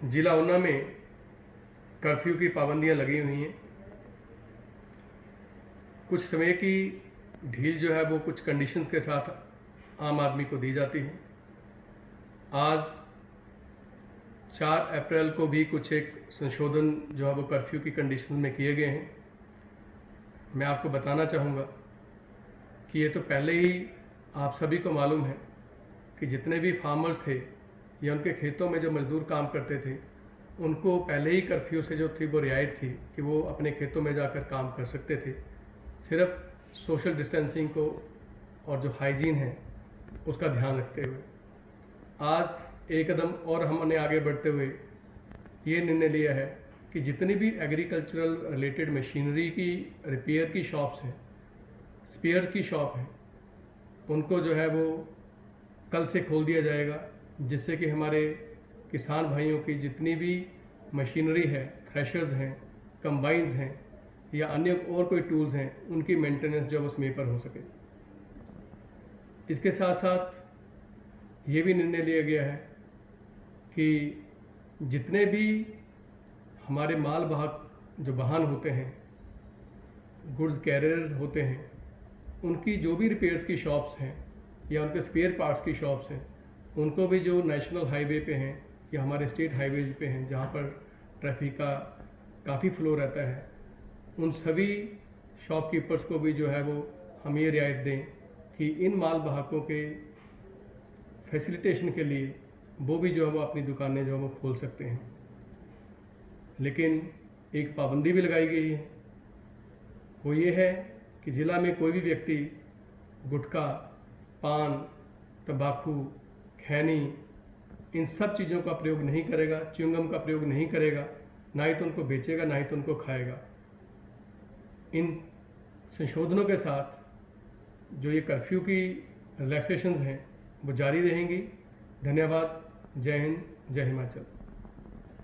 जिला ऊना में कर्फ्यू की पाबंदियां लगी हुई हैं। कुछ समय की ढील जो है वो कुछ कंडीशंस के साथ आम आदमी को दी जाती है। आज 4 अप्रैल को भी कुछ एक संशोधन जो है वो कर्फ्यू की कंडीशन में किए गए हैं। मैं आपको बताना चाहूँगा कि ये तो पहले ही आप सभी को मालूम है कि जितने भी फार्मर्स थे या उनके खेतों में जो मजदूर काम करते थे, उनको पहले ही कर्फ्यू से जो थी वो रियायत थी कि वो अपने खेतों में जाकर काम कर सकते थे। सिर्फ सोशल डिस्टेंसिंग को और जो हाइजीन है उसका ध्यान रखते हुए आज एक कदम और हमने आगे बढ़ते हुए ये निर्णय लिया है कि जितनी भी एग्रीकल्चरल रिलेटेड मशीनरी की रिपेयर की शॉप्स हैं, स्पेयर की शॉप हैं, उनको जो है वो कल से खोल दिया जाएगा, जिससे कि हमारे किसान भाइयों की जितनी भी मशीनरी है, थ्रेशर्स हैं, कंबाइंस हैं या अन्य और कोई टूल्स हैं, उनकी मेंटेनेंस जो है वो समय पर हो सके। इसके साथ साथ ये भी निर्णय लिया गया है कि जितने भी हमारे माल वाहक जो वाहन होते हैं, गुड्स कैरियर्स होते हैं, उनकी जो भी रिपेयर्स की शॉप्स हैं या उनके स्पेयर पार्ट्स की शॉप्स हैं, उनको भी जो नेशनल हाईवे पे हैं या हमारे स्टेट हाईवेज पे हैं जहाँ पर ट्रैफिक का काफ़ी फ्लो रहता है, उन सभी शॉपकीपर्स को भी जो है वो हम ये रियायत दें कि इन माल वाहकों के फैसिलिटेशन के लिए वो भी जो है वो अपनी दुकानें जो है वो खोल सकते हैं। लेकिन एक पाबंदी भी लगाई गई है, वो ये है कि ज़िला में कोई भी व्यक्ति गुटखा, पान, तंबाकू, खैनी, इन सब चीज़ों का प्रयोग नहीं करेगा, च्युइंगम का प्रयोग नहीं करेगा, ना ही तो उनको बेचेगा ना ही तो उनको खाएगा। इन संशोधनों के साथ जो ये कर्फ्यू की रिलैक्सेशंस हैं वो जारी रहेंगी। धन्यवाद। जय हिंद, जय हिमाचल।